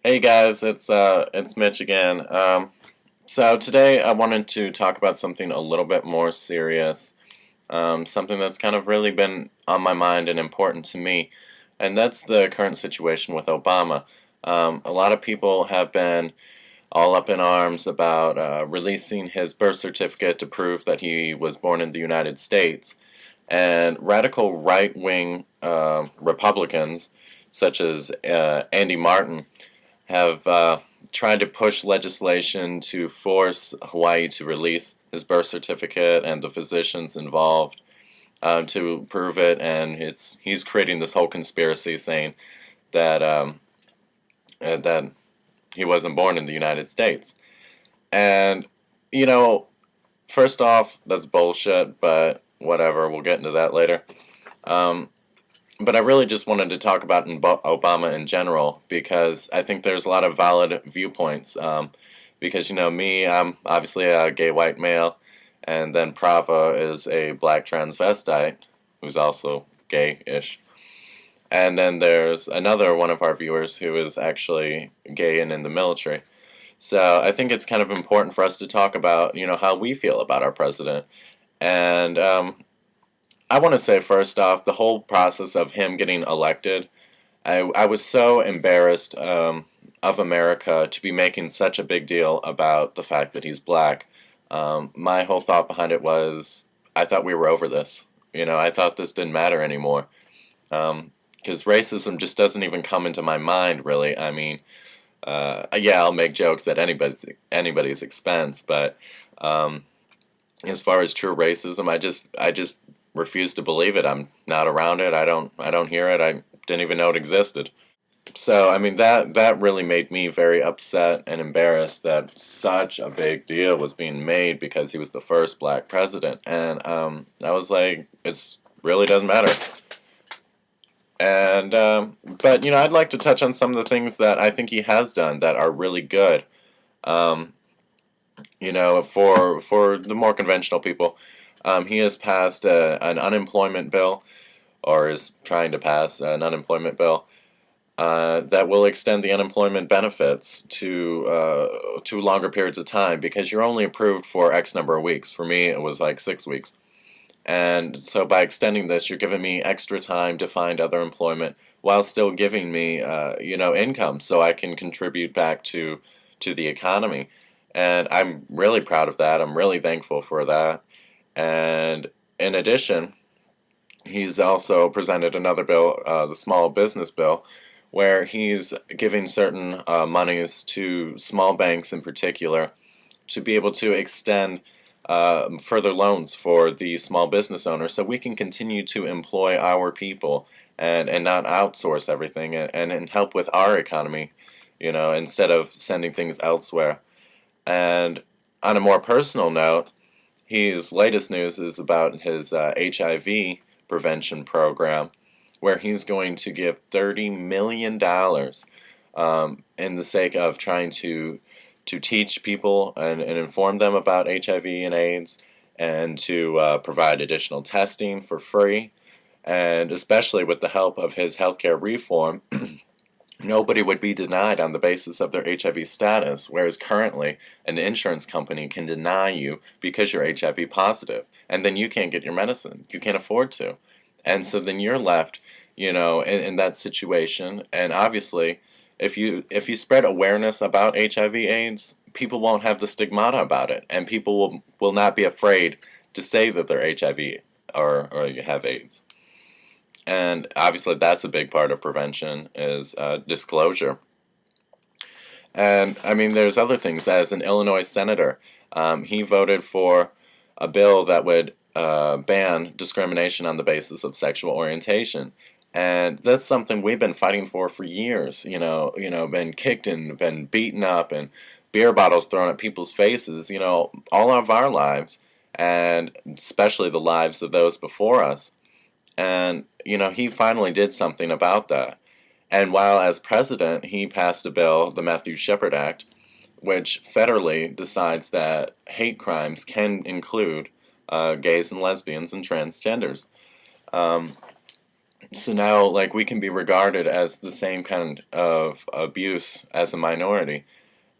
Hey guys, it's Mitch again. So today I wanted to talk about something a little bit more serious, something that's kind of really been on my mind and important to me, and that's the current situation with Obama. A lot of people have been all up in arms about releasing his birth certificate to prove that he was born in the United States, and radical right-wing Republicans, such as Andy Martin, have tried to push legislation to force Hawaii to release his birth certificate and the physicians involved to prove it, and he's creating this whole conspiracy saying that that he wasn't born in the United States. And you know, first off, that's bullshit, but whatever. We'll get into that later. Um, But I really just wanted to talk about Obama in general because I think there's a lot of valid viewpoints. Because, me, I'm obviously a gay white male, and then Prava is a black transvestite who's also gay-ish. And then there's another one of our viewers who is actually gay and in the military. So I think it's kind of important for us to talk about, how we feel about our president. And I want to say first off, the whole process of him getting elected, I was so embarrassed of America to be making such a big deal about the fact that he's black. My whole thought behind it was, I thought we were over this. I thought this didn't matter anymore. Because racism just doesn't even come into my mind, really. I mean, yeah, I'll make jokes at anybody's expense, but as far as true racism, I just refuse to believe it. I'm not around it. I don't hear it. I didn't even know it existed. So I mean that really made me very upset and embarrassed that such a big deal was being made because he was the first black president, and I was like, it's really doesn't matter. And but I'd like to touch on some of the things that I think he has done that are really good. Um, for the more conventional people, he has passed an unemployment bill, or is trying to pass an unemployment bill that will extend the unemployment benefits to longer periods of time because you're only approved for X number of weeks. For me, it was like 6 weeks. And so by extending this, you're giving me extra time to find other employment while still giving me, income so I can contribute back to the economy. And I'm really proud of that. I'm really thankful for that. And in addition, he's also presented another bill, the small business bill, where he's giving certain monies to small banks in particular to be able to extend further loans for the small business owners so we can continue to employ our people and not outsource everything and help with our economy, instead of sending things elsewhere. And on a more personal note, his latest news is about his HIV prevention program, where he's going to give $30 million in the sake of trying to teach people and inform them about HIV and AIDS, and to provide additional testing for free, and especially with the help of his healthcare reform. Nobody would be denied on the basis of their HIV status, whereas currently an insurance company can deny you because you're HIV positive, and then you can't get your medicine. You can't afford to. And so then you're left, in that situation. And obviously, if you spread awareness about HIV/AIDS, people won't have the stigmata about it, and people will not be afraid to say that they're HIV or you have AIDS. And obviously that's a big part of prevention is disclosure. And I mean, there's other things. As an Illinois senator, he voted for a bill that would ban discrimination on the basis of sexual orientation. And that's something we've been fighting for years. Been kicked and been beaten up and beer bottles thrown at people's faces, all of our lives, and especially the lives of those before us. And, he finally did something about that. And while as president, he passed a bill, the Matthew Shepard Act, which federally decides that hate crimes can include gays and lesbians and transgenders. Um, So now, like, we can be regarded as the same kind of abuse as a minority.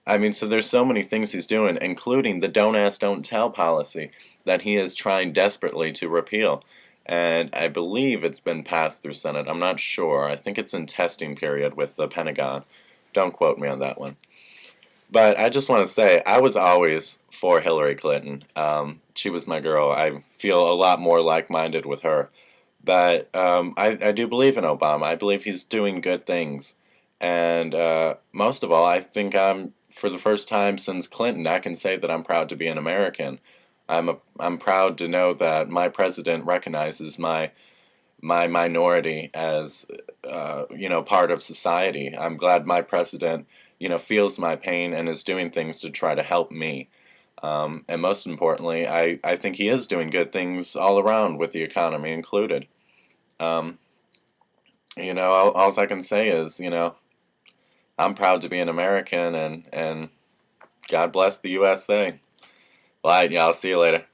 I mean, so there's so many things he's doing, including the don't ask, don't tell policy that he is trying desperately to repeal. And I believe it's been passed through Senate. I'm not sure. I think it's in testing period with the Pentagon. Don't quote me on that one. But I just want to say, I was always for Hillary Clinton. She was my girl. I feel a lot more like-minded with her. But I do believe in Obama. I believe he's doing good things. And most of all, I think for the first time since Clinton, I can say that I'm proud to be an American. I'm proud to know that my president recognizes my minority as part of society. I'm glad my president feels my pain and is doing things to try to help me. And most importantly, I think he is doing good things all around with the economy included. Um, all I can say is, I'm proud to be an American, and God bless the USA. Well, yeah, I'll see you later.